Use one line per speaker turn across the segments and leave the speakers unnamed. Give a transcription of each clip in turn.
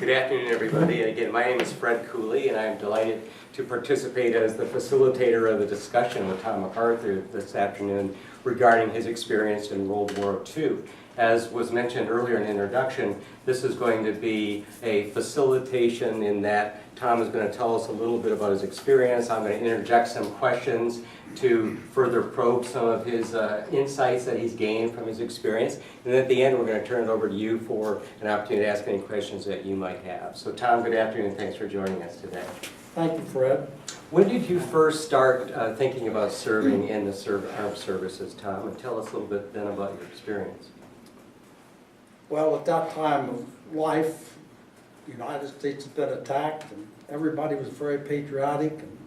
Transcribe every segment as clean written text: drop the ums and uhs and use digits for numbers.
Good afternoon, everybody. Again, my name is Fred Cooley, and I am delighted to participate as the facilitator of the discussion with Tom MacArthur this afternoon regarding his experience in World War II. As was mentioned earlier in the introduction, this is going to be a facilitation in that Tom is going to tell us a little bit about his experience. I'm going to interject some questions to further probe some of his insights that he's gained from his experience. And at the end, we're going to turn it over to you for an opportunity to ask any questions that you might have. So Tom, good afternoon. Thanks for joining us today.
Thank you, Fred.
When did you first start thinking about serving in the armed services, Tom? And tell us a little bit then about your experience.
Well, at that time of life, the United States had been attacked, and everybody was very patriotic, and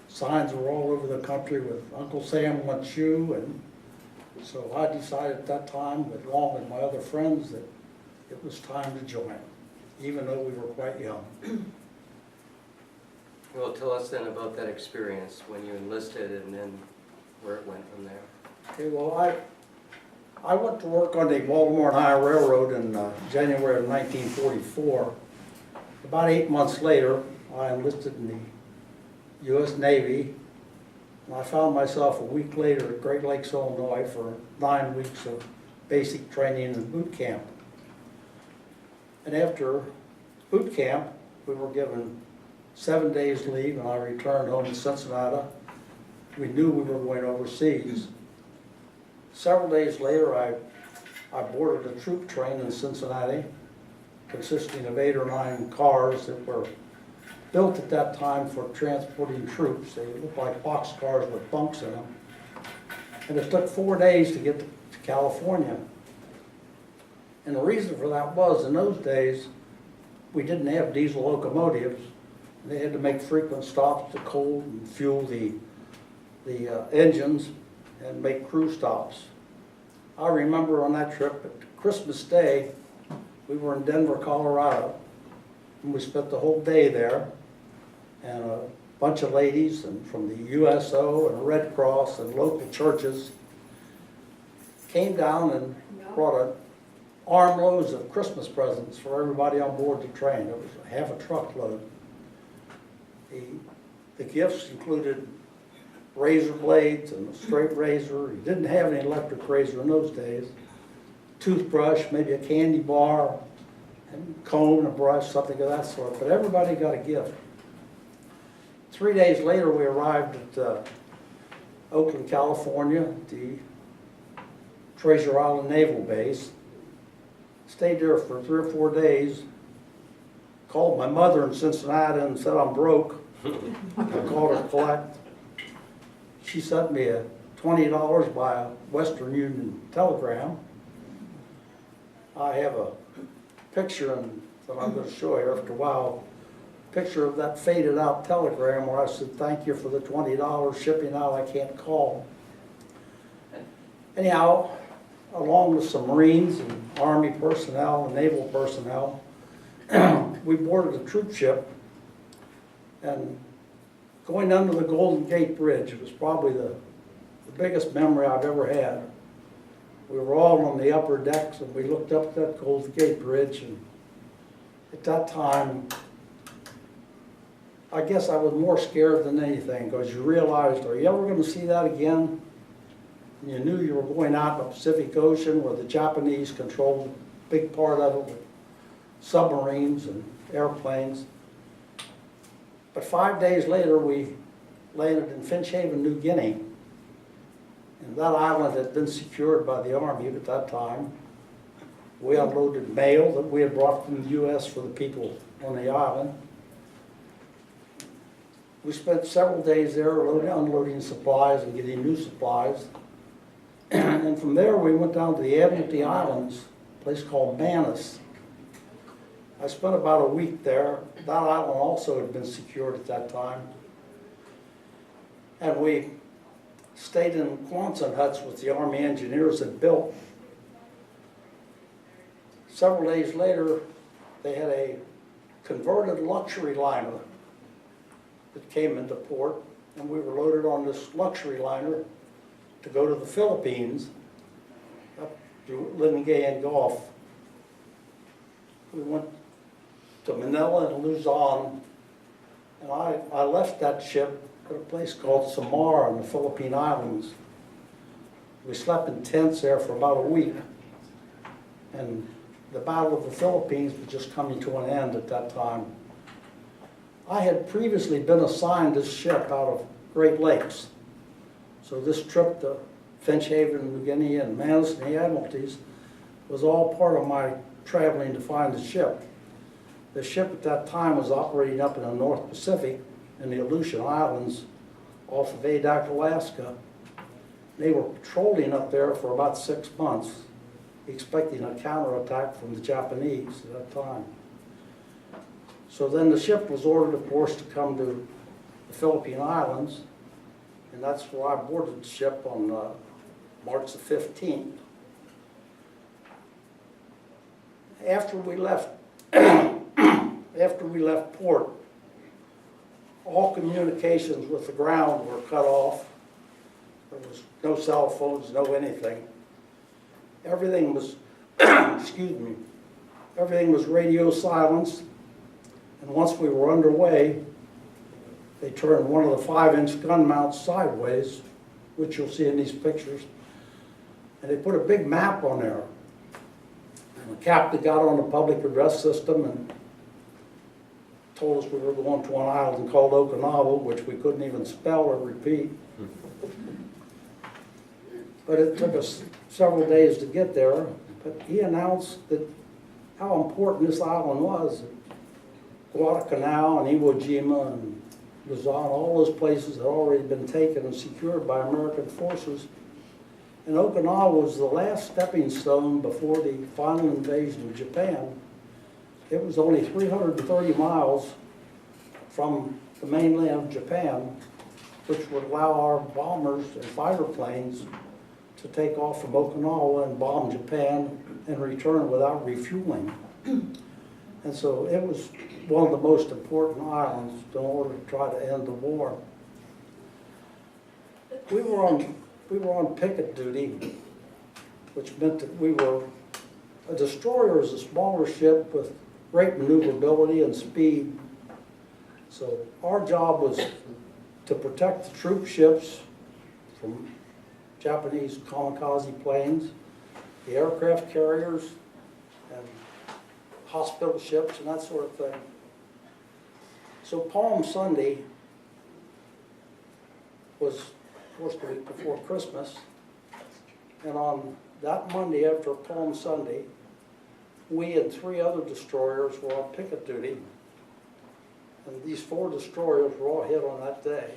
signs were all over the country with Uncle Sam wants you, and so I decided at that time, along with my other friends, that it was time to join, even though we were quite young.
Well, tell us then about that experience when you enlisted and then where it went from there.
Okay, well, I went to work on the Baltimore and Ohio Railroad in January of 1944. About 8 months later, I enlisted in the U.S. Navy, and I found myself a week later at Great Lakes, Illinois for 9 weeks of basic training and boot camp. And after boot camp, we were given 7 days leave, and I returned home to Cincinnati. We knew we were going overseas. Several days later, I boarded a troop train in Cincinnati, consisting of 8 or 9 cars that were built at that time for transporting troops. They looked like box cars with bunks in them. And it took 4 days to get to California. And the reason for that was, in those days, we didn't have diesel locomotives. They had to make frequent stops to coal and fuel the engines and make crew stops. I remember on that trip, at Christmas Day, we were in Denver, Colorado, and we spent the whole day there, and a bunch of ladies and from the USO and Red Cross and local churches came down and brought armloads of Christmas presents for everybody on board the train. It was half a truckload. The gifts included razor blades and a straight razor. You didn't have any electric razor in those days. Toothbrush, maybe a candy bar, and comb and a brush, something of that sort. But everybody got a gift. 3 days later, we arrived at Oakland, California, the Treasure Island Naval Base. Stayed there for 3 or 4 days. Called my mother in Cincinnati and said I'm broke. I called her to collect. She sent me a $20 by a Western Union telegram. I have a picture that I'm going to show you after a while. Picture of that faded out telegram where I said, thank you for the $20, shipping out, I can't call. Anyhow, along with some Marines and Army personnel and Naval personnel, we boarded a troop ship, and going under the Golden Gate Bridge was probably the biggest memory I've ever had. We were all on the upper decks, and we looked up at that Golden Gate Bridge, and at that time, I guess I was more scared than anything, because you realized, are you ever going to see that again? And you knew you were going out in the Pacific Ocean where the Japanese controlled a big part of it with submarines and airplanes. But 5 days later, we landed in Finch Haven, New Guinea. And that island had been secured by the Army at that time. We unloaded mail that we had brought from the U.S. for the people on the island. We spent several days there unloading supplies and getting new supplies. And from there, we went down to the Admiralty Islands, a place called Manus. I spent about a week there. That island also had been secured at that time. And we stayed in Quonset huts with the Army engineers had built. Several days later, they had a converted luxury liner that came into port, and we were loaded on this luxury liner to go to the Philippines, up to Lingayen Gulf. We went to Manila and Luzon. And I left that ship at a place called Samar in the Philippine Islands. We slept in tents there for about a week. And the Battle of the Philippines was just coming to an end at that time. I had previously been assigned this ship out of Great Lakes. So this trip to Finch Haven, New Guinea, and Manus and the Admiralties was all part of my traveling to find the ship. The ship at that time was operating up in the North Pacific in the Aleutian Islands off of Adak, Alaska. They were patrolling up there for about 6 months, expecting a counterattack from the Japanese at that time. So then the ship was ordered, of course, to come to the Philippine Islands, and that's where I boarded the ship on March the 15th. After we left port, all communications with the ground were cut off. There was no cell phones, no anything. Everything was, excuse me, everything was radio silenced. And once we were underway, they turned one of the 5-inch gun mounts sideways, which you'll see in these pictures, and they put a big map on there. And the captain got on the public address system and told us we were going to an island called Okinawa, which we couldn't even spell or repeat. But it took us several days to get there. But he announced that how important this island was. Guadalcanal and Iwo Jima and Luzon, all those places had already been taken and secured by American forces. And Okinawa was the last stepping stone before the final invasion of Japan. It was only 330 miles from the mainland of Japan, which would allow our bombers and fighter planes to take off from Okinawa and bomb Japan and return without refueling. And so it was one of the most important islands in order to try to end the war. We were on picket duty, which meant that a destroyer is a smaller ship with great maneuverability and speed. So our job was to protect the troop ships from Japanese kamikaze planes, the aircraft carriers, and hospital ships and that sort of thing. So Palm Sunday was, of course, the week before Christmas, and on that Monday after Palm Sunday, we and 3 other destroyers were on picket duty, and these 4 destroyers were all hit on that day.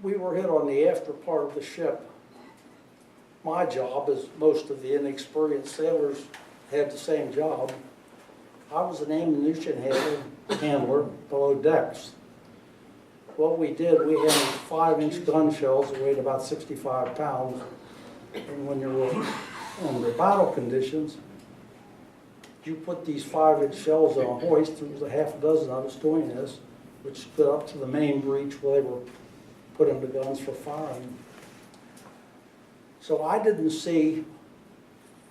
We were hit on the after part of the ship. My job, as most of the inexperienced sailors had the same job, I was an ammunition handler below decks. What we did, we had 5-inch gun shells that weighed about 65 pounds, and when you were under battle conditions, you put these 5-inch shells on a hoist. There was a half a dozen of us doing this, which stood up to the main breach where they were putting the guns for firing. So I didn't see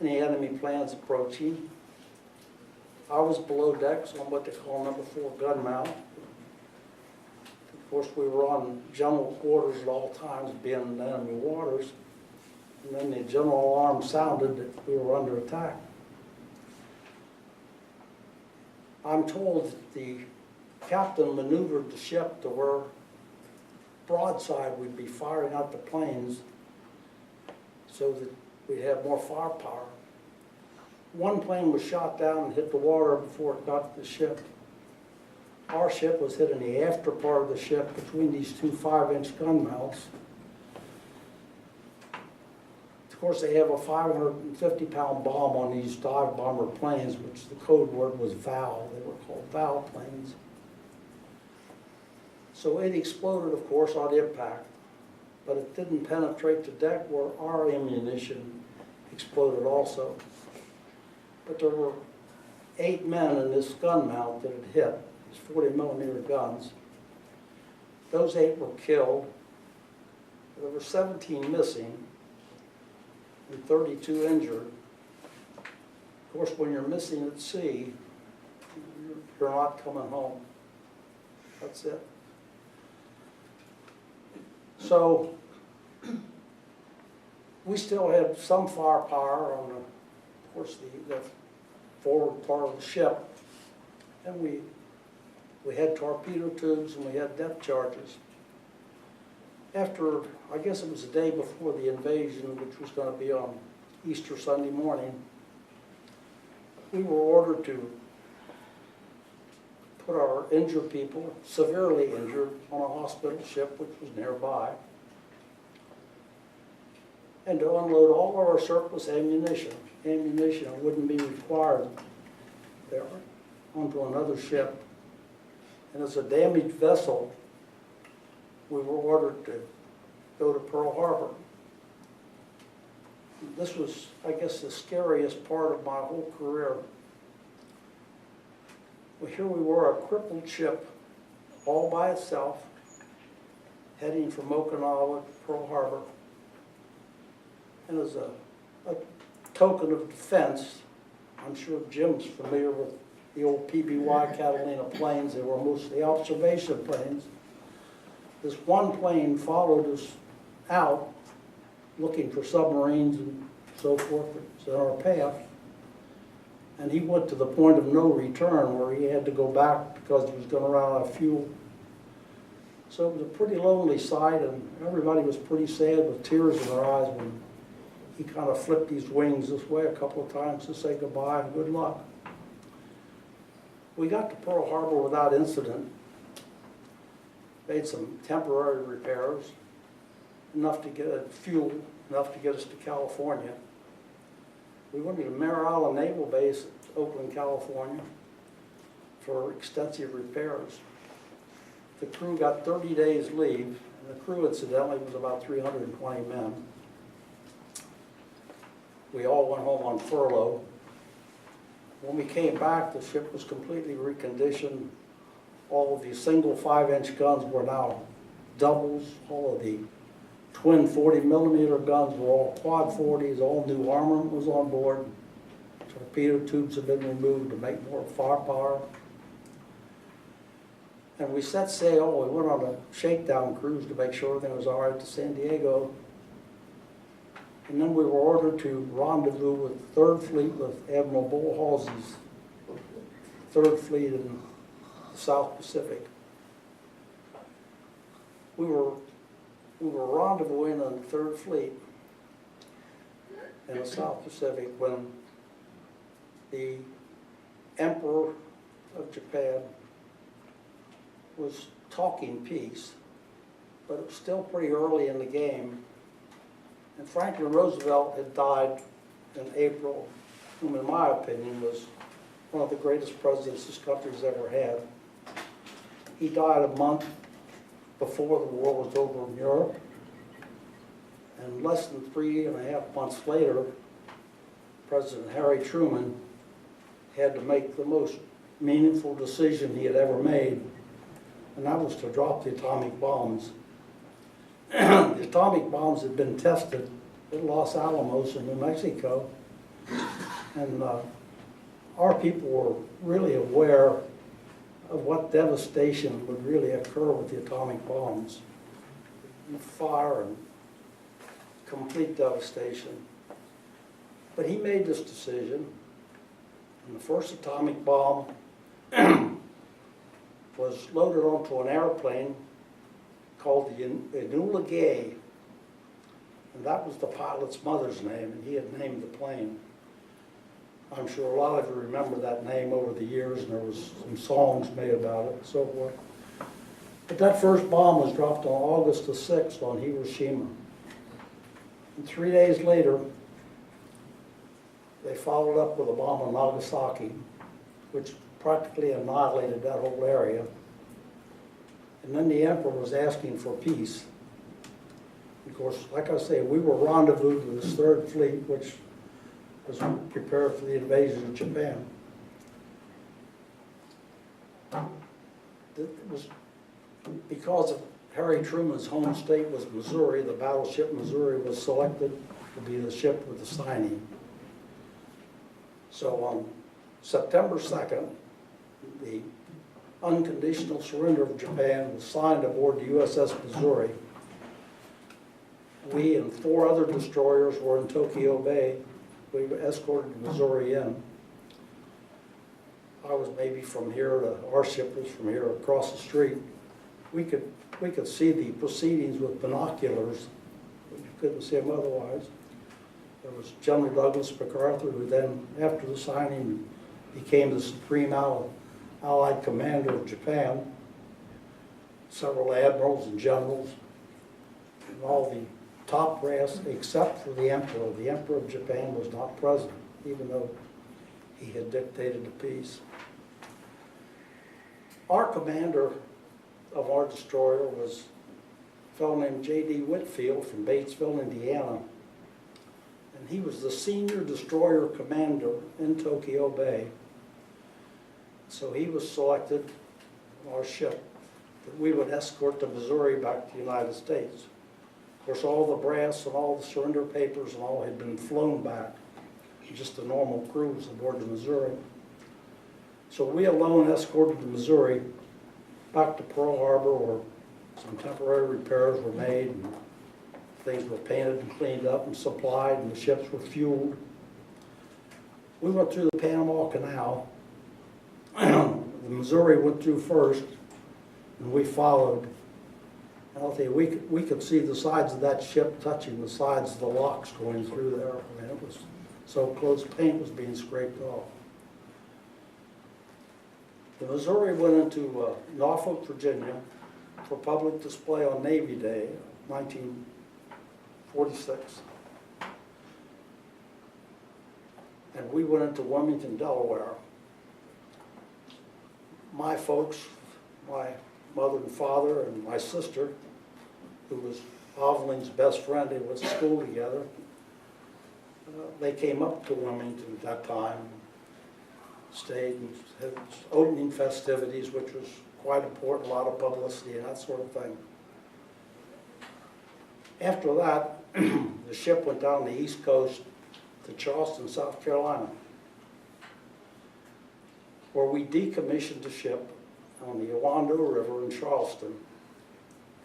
any enemy planes approaching. I was below decks on what they call number 4 gun mount. Of course, we were on general quarters at all times, being in enemy waters. And then the general alarm sounded that we were under attack. I'm told that the captain maneuvered the ship to where broadside we'd be firing out the planes so that we'd have more firepower. One plane was shot down and hit the water before it got to the ship. Our ship was hit in the after part of the ship between these 2 5-inch gun mounts. Of course, they have a 550-pound bomb on these dive bomber planes, which the code word was VAL. They were called VAL planes. So it exploded, of course, on impact, but it didn't penetrate the deck where our ammunition exploded also. But there were 8 men in this gun mount that had hit, these 40-millimeter guns. Those 8 were killed. There were 17 missing and 32 injured. Of course, when you're missing at sea, you're not coming home. That's it. So, we still had some firepower on of course, the forward part of the ship. And we had torpedo tubes and we had depth charges. After, I guess it was the day before the invasion, which was going to be on Easter Sunday morning, we were ordered to put our injured people, severely injured, on a hospital ship which was nearby, and to unload all of our surplus ammunition that wouldn't be required there, onto another ship. And as a damaged vessel, we were ordered to go to Pearl Harbor. This was, I guess, the scariest part of my whole career. Well, here we were, a crippled ship, all by itself, heading from Okinawa to Pearl Harbor. And as a token of defense, I'm sure Jim's familiar with the old PBY Catalina planes. They were mostly observation planes. This one plane followed us out, looking for submarines and so forth in our path. And he went to the point of no return where he had to go back because he was going to run out of fuel. So it was a pretty lonely sight, and everybody was pretty sad with tears in their eyes when he kind of flipped his wings this way a couple of times to say goodbye and good luck. We got to Pearl Harbor without incident, made some temporary repairs, enough to get fuel, enough to get us to California. We went to Mare Island Naval Base, Oakland, California, for extensive repairs. The crew got 30 days leave, and the crew, incidentally, was about 320 men. We all went home on furlough. When we came back, the ship was completely reconditioned. All of the single 5-inch guns were now doubles. All of the twin 40-millimeter guns were all quad 40s. All new armament was on board. Torpedo tubes had been removed to make more firepower. And we set sail. We went on a shakedown cruise to make sure everything was all right to San Diego. And then we were ordered to rendezvous with 3rd Fleet, with Admiral Bull Halsey's 3rd Fleet in the South Pacific. We were rendezvousing on the 3rd Fleet in the South Pacific when the Emperor of Japan was talking peace, but it was still pretty early in the game. And Franklin Roosevelt had died in April, whom in my opinion was one of the greatest presidents this country's ever had. He died a month before the war was over in Europe. And less than 3.5 months later, President Harry Truman had to make the most meaningful decision he had ever made, and that was to drop the atomic bombs. The atomic bombs had been tested at Los Alamos in New Mexico, and our people were really aware of what devastation would really occur with the atomic bombs. And fire and complete devastation. But he made this decision, and the first atomic bomb was loaded onto an airplane called the Enola Gay, and that was the pilot's mother's name, and he had named the plane. I'm sure a lot of you remember that name over the years, and there was some songs made about it and so forth. But that first bomb was dropped on August the 6th on Hiroshima. And 3 days later, they followed up with a bomb on Nagasaki, which practically annihilated that whole area. And then the Emperor was asking for peace. Of course, like I say, we were rendezvoused with his 3rd Fleet, which was prepared for the invasion of Japan. It was because of Harry Truman's home state was Missouri. The battleship Missouri was selected to be the ship with the signing. So on September 2nd, the unconditional surrender of Japan was signed aboard the USS Missouri. We and 4 other destroyers were in Tokyo Bay. We escorted the Missouri in. I was maybe from here to, our ship was from here across the street. We could see the proceedings with binoculars, but you couldn't see them otherwise. There was General Douglas MacArthur, who then, after the signing, became the Supreme Allied Commander of Japan. Several admirals and generals, and all the top brass except for the Emperor. The Emperor of Japan was not present, even though he had dictated the peace. Our commander of our destroyer was a fellow named J.D. Whitfield from Batesville, Indiana. And he was the senior destroyer commander in Tokyo Bay. So he was selected, our ship, that we would escort the Missouri back to the United States. Of course, all the brass and all the surrender papers and all had been flown back. Just a normal cruise aboard the Missouri. So we alone escorted the Missouri back to Pearl Harbor, where some temporary repairs were made, and things were painted and cleaned up and supplied, and the ships were fueled. We went through the Panama Canal. The Missouri went through first, and we followed. And I'll tell you, we could see the sides of that ship touching the sides of the locks going through there. I mean, it was so close, paint was being scraped off. The Missouri went into Norfolk, Virginia for public display on Navy Day, 1946. And we went into Wilmington, Delaware. My folks, my mother and father and my sister, who was Hoveling's best friend, they went to school together. They came up to Wilmington at that time, stayed and had opening festivities, which was quite important, a lot of publicity and that sort of thing. After that, the ship went down the East Coast to Charleston, South Carolina, where we decommissioned the ship on the Owando River in Charleston.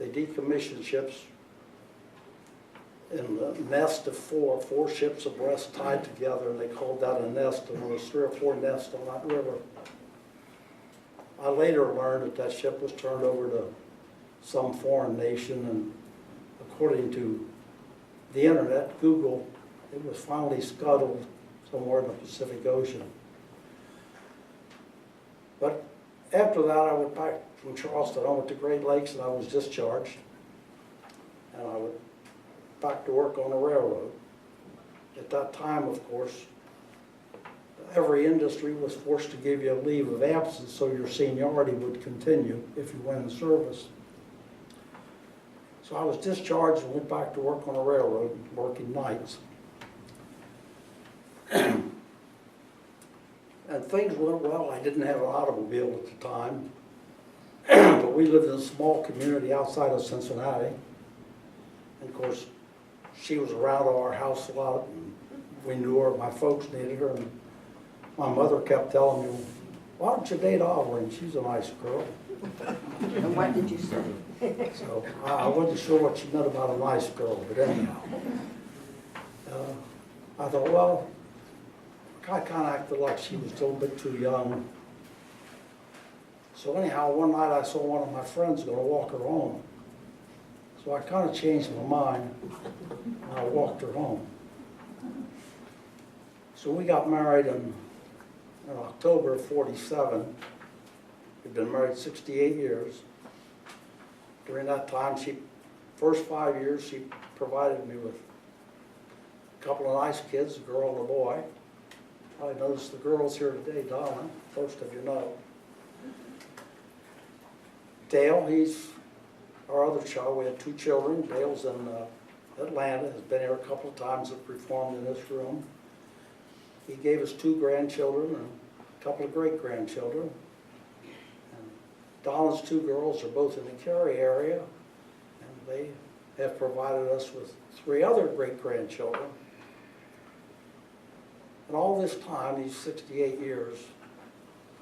They decommissioned ships in a nest of four ships abreast tied together, and they called that a nest, and there was 3 or 4 nests on that river. I later learned that that ship was turned over to some foreign nation, and according to the internet, Google, it was finally scuttled somewhere in the Pacific Ocean. But after that, I went back from Charleston. I went to Great Lakes, and I was discharged. And I went back to work on the railroad. At that time, of course, every industry was forced to give you a leave of absence so your seniority would continue if you went in service. So I was discharged and went back to work on the railroad, working nights. And things went well. I didn't have an automobile at the time, but we lived in a small community outside of Cincinnati. And of course, she was around our house a lot, and we knew her. My folks needed her, and my mother kept telling me, "Why don't you date Aubrey? She's a nice girl."
And what did you say?
So I wasn't sure what she meant about a nice girl, but anyhow. I thought, well, I kind of acted like she was still a bit too young. So anyhow, one night I saw one of my friends going to walk her home. So I kind of changed my mind, and I walked her home. So we got married in October of '47. We'd been married 68 years. During that time, first 5 years, she provided me with a couple of nice kids, a girl and a boy. I noticed the girls here today, Donna, most of you know. Dale, he's our other child. We had 2 children. Dale's in Atlanta, has been here a couple of times, have performed in this room. He gave us 2 grandchildren and a couple of great-grandchildren. And Donna's 2 girls are both in the Cary area, and they have provided us with 3 other great-grandchildren. And all this time, these 68 years,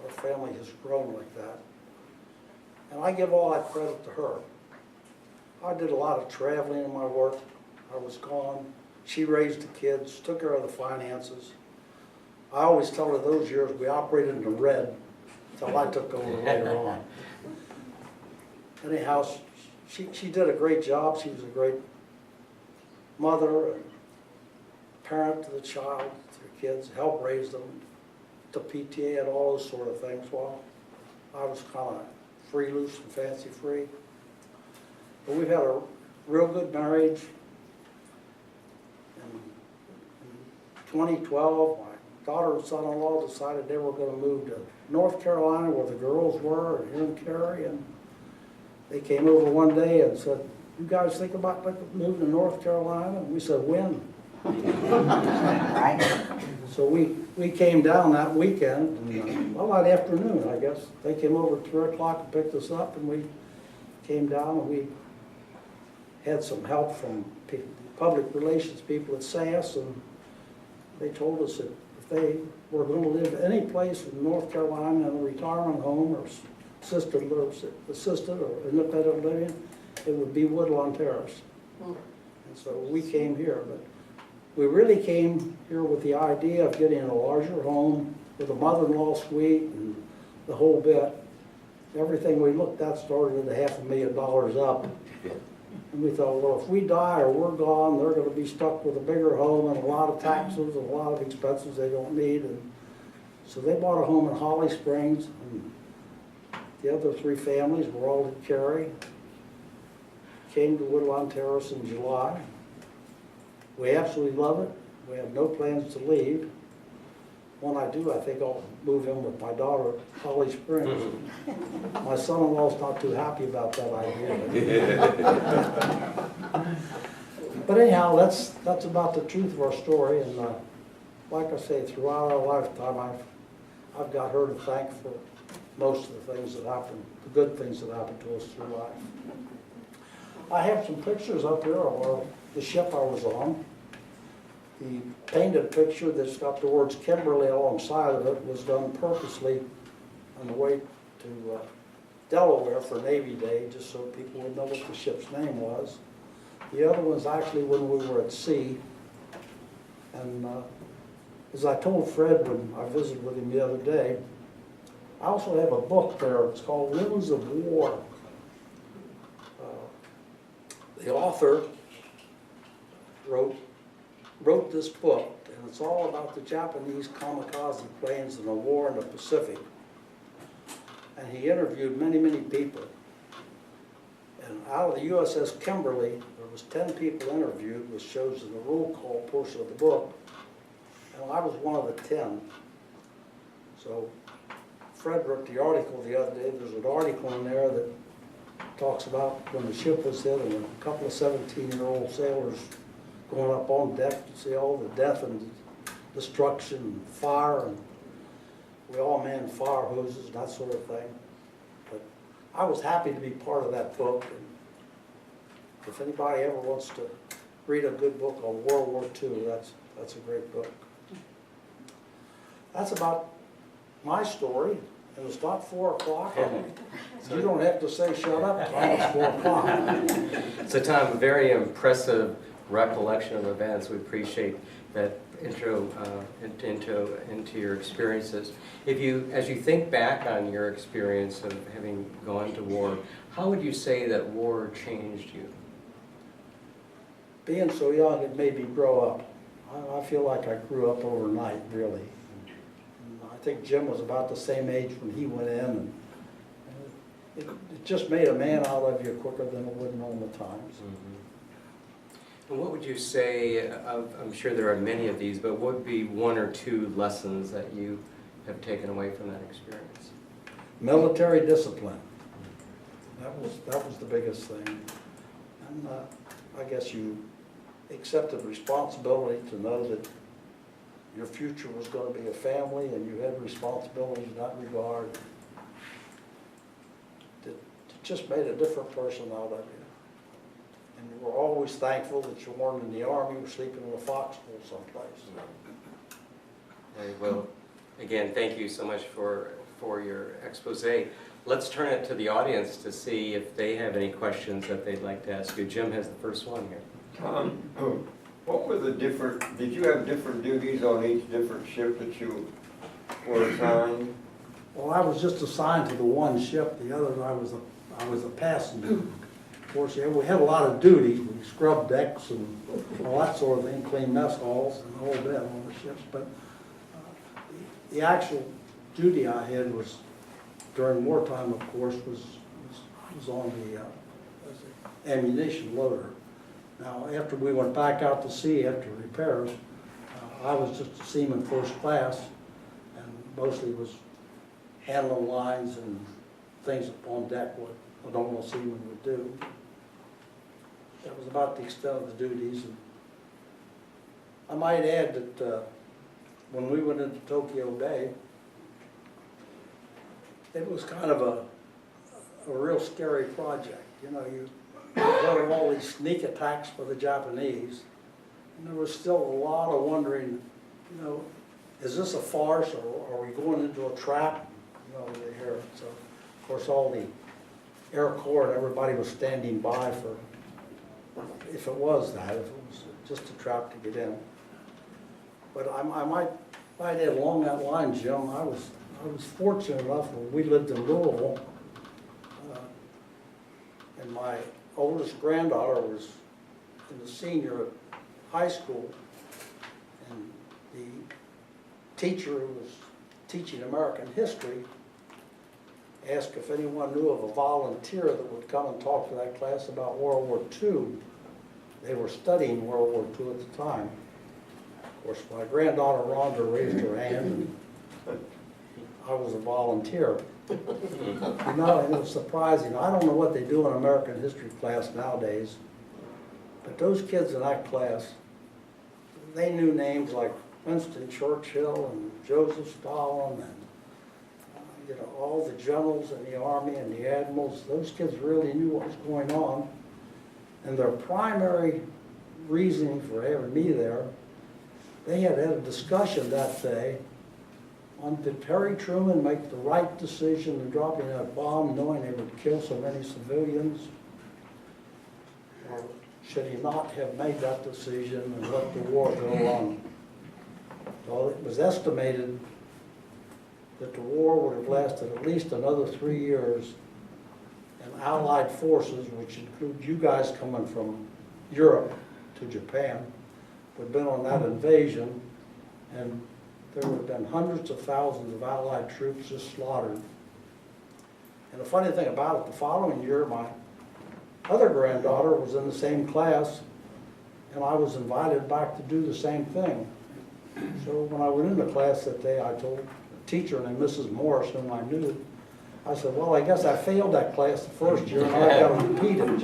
our family has grown like that. And I give all that credit to her. I did a lot of traveling in my work. I was gone. She raised the kids, took care of the finances. I always tell her those years we operated in the red until I took over later on. Anyhow, she did a great job. She was a great mother and parent to the child, to the kids, helped raise them, to PTA and all those sort of things. Well, I was kind of free, loose, and fancy free. But we've had a real good marriage. In 2012, my daughter and son-in-law decided they were going to move to North Carolina where the girls were, and here in Cary. And they came over one day and said, "You guys think about moving to North Carolina?" And we said, "When?" So we came down that weekend, and, well, that afternoon, I guess. They came over at 3 o'clock and picked us up, and we came down, and we had some help from public relations people at SAS, and they told us that if they were going to live any place in North Carolina in a retirement home or assisted or independent living, it would be Woodlawn Terrace. And so we came here, but we really came here with the idea of getting a larger home with a mother-in-law suite and the whole bit. Everything we looked at started at $500,000 up. And we thought, well, if we die or we're gone, they're going to be stuck with a bigger home and a lot of taxes and a lot of expenses they don't need. And so they bought a home in Holly Springs. And the other 3 families were all in Cary. Came to Woodlawn Terrace in July. We absolutely love it. We have no plans to leave. When I do, I think I'll move in with my daughter, Holly Springs. My son-in-law's not too happy about that idea. But anyhow, that's about the truth of our story. And like I say, throughout our lifetime, I've got her to thank for most of the things that happened, the good things that happened to us through life. I have some pictures up here of the ship I was on. The painted picture that's got the words Kimberly alongside of it was done purposely on the way to Delaware for Navy Day, just so people would know what the ship's name was. The other one's actually when we were at sea. And as I told Fred when I visited with him the other day, I also have a book there. It's called Winds of War. The author wrote this book, and it's all about the Japanese kamikaze planes in the war in the Pacific. And he interviewed many, many people. And out of the USS Kimberly, there was 10 people interviewed, which shows in the roll call portion of the book. And I was one of the 10. So Fred wrote the article the other day. There's an article in there that talks about when the ship was hit and a couple of 17-year-old sailors going up on deck to see all the death and destruction and fire, and we all manned fire hoses and that sort of thing. But I was happy to be part of that book. And if anybody ever wants to read a good book on World War II, that's a great book. That's about my story. And it's not 4 o'clock. You don't have to say shut up until it's 4 o'clock.
So Tom, a very impressive recollection of events. We appreciate that intro into your experiences. As you think back on your experience of having gone to war, how would you say that war changed you?
Being so young, it made me grow up. I feel like I grew up overnight, really. And I think Jim was about the same age when he went in, and it just made a man out of you quicker than it would in normal times.
Mm-hmm. And what would you say, I'm sure there are many of these, but what would be 1 or 2 lessons that you have taken away from that experience?
Military discipline. That was the biggest thing. And I guess you accepted responsibility to know that your future was going to be a family and you had responsibilities in that regard. It just made a different person out of you. And you were always thankful that you weren't in the Army or sleeping in a foxhole someplace.
Well, again, thank you so much for your expose. Let's turn it to the audience to see if they have any questions that they'd like to ask you. Jim has the first one here.
Tom, what were the different, did you have different duties on each different ship that you were assigned?
Well, I was just assigned to the one ship, the other I was a passenger. Of course, yeah, we had a lot of duties, we scrubbed decks and all that sort of thing, cleaned mess halls and all that on the ships, but the actual duty I had was, during wartime, of course, was on the ammunition loader. Now, after we went back out to sea after repairs, I was just a seaman first class, and mostly was handling lines and things upon deck what a normal seaman would do. That was about the extent of the duties. And I might add that when we went into Tokyo Bay, it was kind of a real scary project. You know, you heard of all these sneak attacks by the Japanese, and there was still a lot of wondering, you know, is this a farce, or are we going into a trap? You know, they hear it. So, of course, all the Air Corps and everybody was standing by for, if it was that, if it was just a trap to get in. But I might add along that line, Jim, I was fortunate enough when we lived in Louisville, and my oldest granddaughter was in the senior at high school, and the teacher who was teaching American history asked if anyone knew of a volunteer that would come and talk to that class about World War II. They were studying World War II at the time. Of course, my granddaughter Rhonda raised her hand, and I was a volunteer. You know, and it was surprising. I don't know what they do in American history class nowadays, but those kids in that class, they knew names like Winston Churchill and Joseph Stalin and you know, all the generals in the army and the admirals. Those kids really knew what was going on, and their primary reasoning for having me there, they had a discussion that day on did Harry Truman make the right decision in dropping that bomb knowing they would kill so many civilians? Or should he not have made that decision and let the war go on? Well, it was estimated that the war would have lasted at least another 3 years, and Allied forces, which include you guys coming from Europe to Japan, would have been on that invasion, and there would have been hundreds of thousands of Allied troops just slaughtered. And the funny thing about it, the following year, my other granddaughter was in the same class, and I was invited back to do the same thing. So when I went into class that day, I told a teacher named Mrs. Morris, whom I knew, I said, well, I guess I failed that class the first year, and I got to repeat it.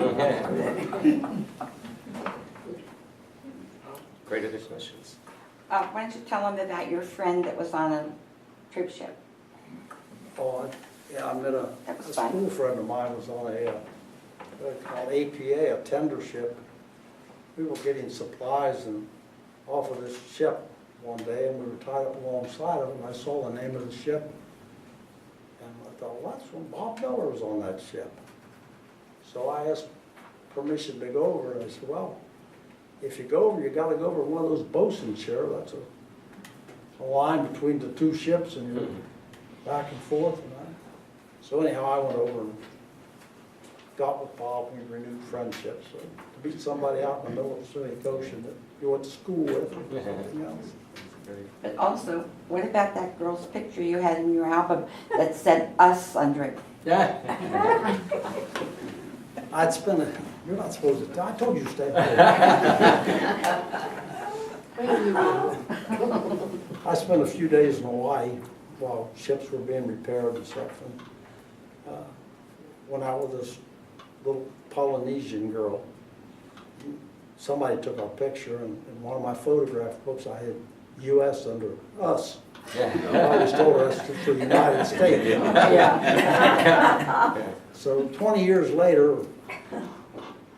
Great other questions.
Why don't you tell them about your friend that was on a troop ship?
Oh, yeah, I met a
That was fun.
school friend of mine was on a what they call APA, a tender ship. We were getting supplies and off of this ship one day, and we were tied up alongside of it, and I saw the name of the ship, and I thought, well, that's when Bob Miller was on that ship. So I asked permission to go over, and I said, well, if you go over, you got to go over one of those bosun chair. That's a line between the two ships, and you're back and forth. So anyhow, I went over and got with Bob, and we renewed friendship. So to meet somebody out in the middle of the Pacific Ocean that you went to school with or something else.
But also, what about that girl's picture you had in your album that said us under it?
I'd spent you're not supposed to, I told you to stay home. I spent a few days in Hawaii while ships were being repaired and stuff, and went out with this little Polynesian girl. Somebody took our picture, and in one of my photograph books I had U.S. under us. I always told her that's for the United States. So 20 years later,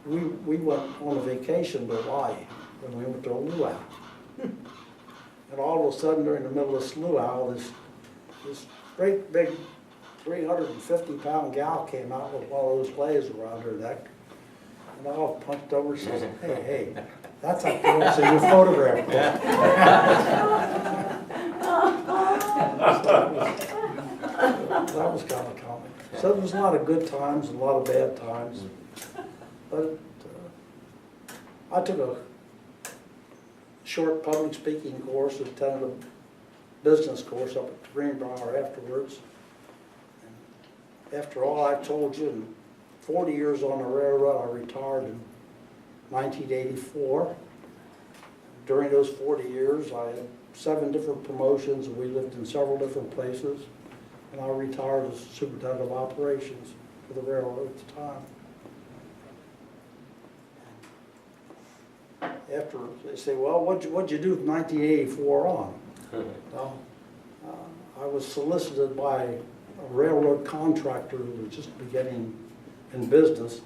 we went on a vacation to Hawaii, and we went to a luau. And all of a sudden, during the middle of Slough Owl, this great big 350-pound gal came out with one of those flags around her neck. And I punched over, she said, hey, that's that girl that's in your photograph. That was kind of comic. So there was a lot of good times, and a lot of bad times. But I took a short public speaking course, attended a business course up at Greenbrier afterwards. And after all I've told you, in 40 years on the railroad, I retired in 1984. During those 40 years, I had 7 different promotions, and we lived in several different places. And I retired as superintendent of operations for the railroad at the time. After, they say, well, what'd you do from 1984 on? Well, I was solicited by a railroad contractor who was just beginning in business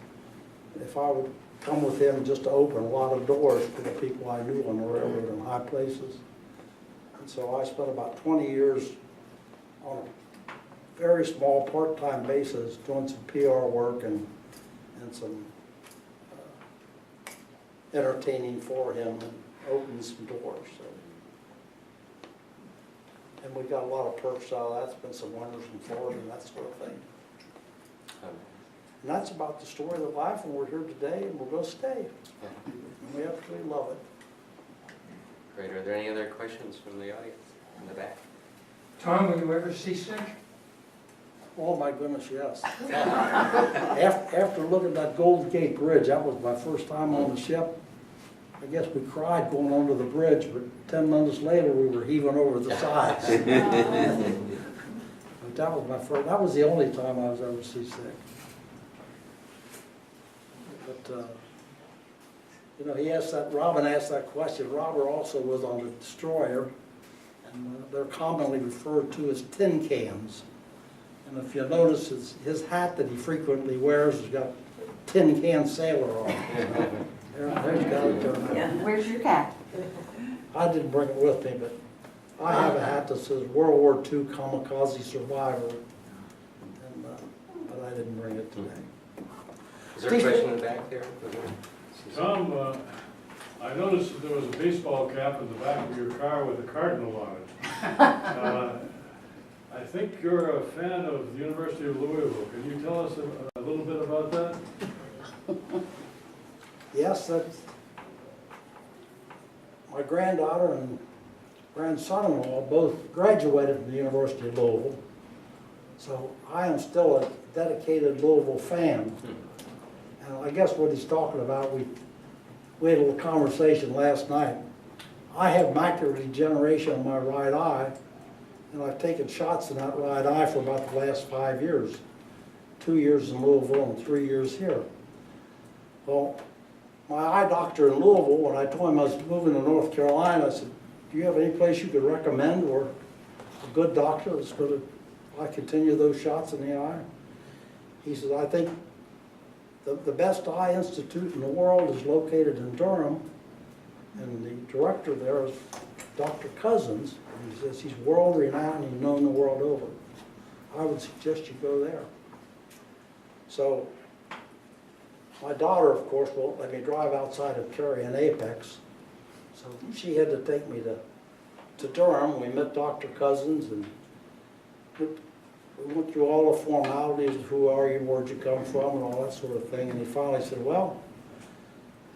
if I would come with him just to open a lot of doors for the people I knew on the railroad in high places. And so I spent about 20 years on a very small part-time basis doing some PR work and some entertaining for him and opening some doors. So. And we got a lot of perks out of that. Spent some winters in Florida and that sort of thing. And that's about the story of the life, and we're here today, and we're going to stay. And we absolutely love it.
Great. Are there any other questions from the audience in the back?
Tom, were you ever seasick?
Oh my goodness, yes. After looking at that Golden Gate Bridge, that was my first time on the ship. I guess we cried going under the bridge, but 10 minutes later we were heaving over the sides. But that was my first. That was the only time I was ever seasick. But you know, Robin asked that question. Robert also was on the destroyer, and they're commonly referred to as tin cans. And if you notice, his hat that he frequently wears has got tin can sailor on it. There's got it there.
Where's your cat?
I didn't bring it with me, but I have a hat that says World War II Kamikaze Survivor, and, but I didn't bring it today.
Is there a question in the back there?
Tom, I noticed that there was a baseball cap in the back of your car with a cardinal on it. I think you're a fan of the University of Louisville. Can you tell us a little bit about that?
Yes, that's my granddaughter and grandson-in-law both graduated from the University of Louisville, so I am still a dedicated Louisville fan. And I guess what he's talking about, we had a little conversation last night. I have macular degeneration in my right eye, and I've taken shots in that right eye for about the last 5 years. 2 years in Louisville and 3 years here. Well, my eye doctor in Louisville, when I told him I was moving to North Carolina, I said, do you have any place you could recommend or a good doctor that's going to, I continue those shots in the eye? He said, I think the best eye institute in the world is located in Durham, and the director there is Dr. Cousins, and he says he's world renowned and he's known the world over. I would suggest you go there. So my daughter, of course, won't let me drive outside of Cary and Apex, so she had to take me to Durham. We met Dr. Cousins, and we went through all the formalities of who are you, where'd you come from, and all that sort of thing, and he finally said, well,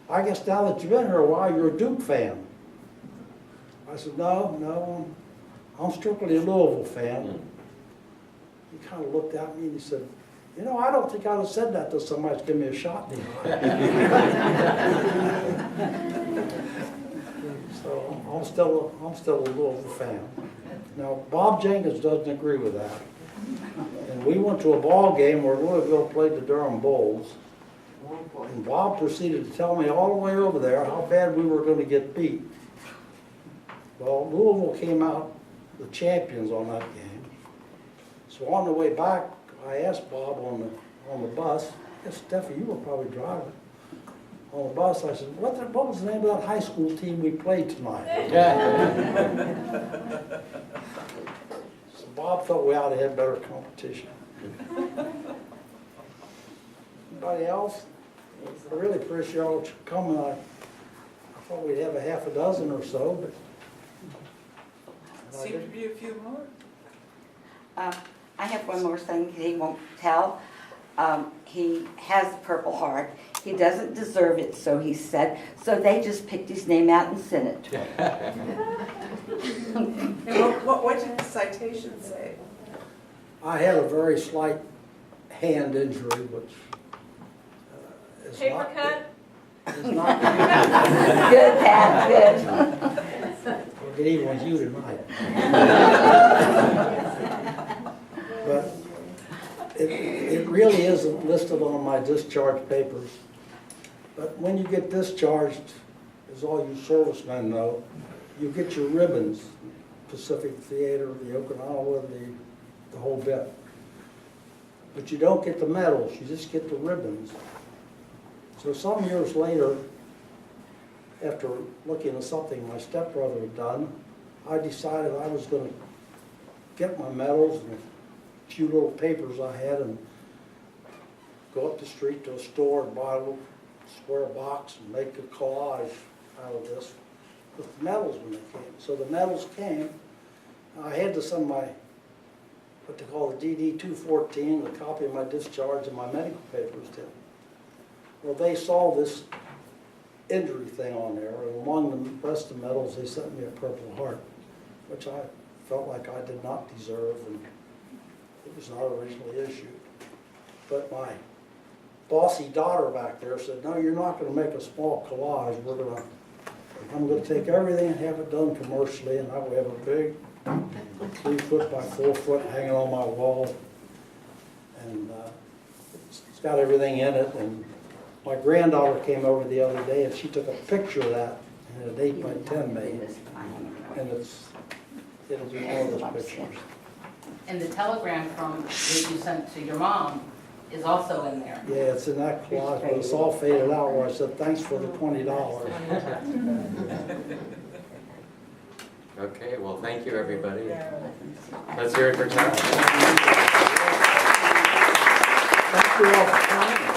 I guess now that you've been here a while, you're a Duke fan. I said, no, I'm strictly a Louisville fan. He kind of looked at me and he said, you know, I don't think I'd have said that to somebody to give me a shot in the eye. So I'm still a Louisville fan. Now, Bob Jenkins doesn't agree with that. And we went to a ball game where Louisville played the Durham Bulls. And Bob proceeded to tell me all the way over there how bad we were going to get beat. Well, Louisville came out the champions on that game. So on the way back, I asked Bob on the bus, I guess, Steffi, you were probably driving. on the bus, I said, what was the name of that high school team we played tonight? So Bob thought we ought to have better competition. Anybody else? I really appreciate y'all coming. I thought we'd have a half a dozen or so, but.
Seem to be a few more.
I have one more thing he won't tell. He has Purple Heart. He doesn't deserve it, so he said. So they just picked his name out and sent it to him.
And what did the citation say?
I had a very slight hand injury, which is
Paper
not.
cut?
Is not.
Good, Pat, good.
We'll get even with you tonight. But it really isn't listed on my discharge papers. But when you get discharged, as all you servicemen know, you get your ribbons, Pacific Theater, the Okinawa, the whole bit. But you don't get the medals, you just get the ribbons. So some years later, after looking at something my stepbrother had done, I decided I was going to get my medals and a few little papers I had and go up the street to a store and buy a little square box and make a collage out of this with the medals when they came. So the medals came. I had to send my, what they call the DD-214, a copy of my discharge and my medical papers to them. Well, they saw this injury thing on there, and among the rest of the medals, they sent me a Purple Heart, which I felt like I did not deserve, and it was not originally issued. But my bossy daughter back there said, no, you're not going to make a small collage. I'm going to take everything and have it done commercially, and I will have a big 3 foot by 4 foot hanging on my wall, and it's got everything in it. And my granddaughter came over the other day and she took a picture of that in an 8 by 10 made, and it'll be one of those pictures.
And the telegram that you sent to your mom is also in there.
Yeah, it's in that collage, but it's all faded out where I said, thanks for the $20.
Okay, well, thank you, everybody. Let's hear it for Tom.
Thank you all for coming.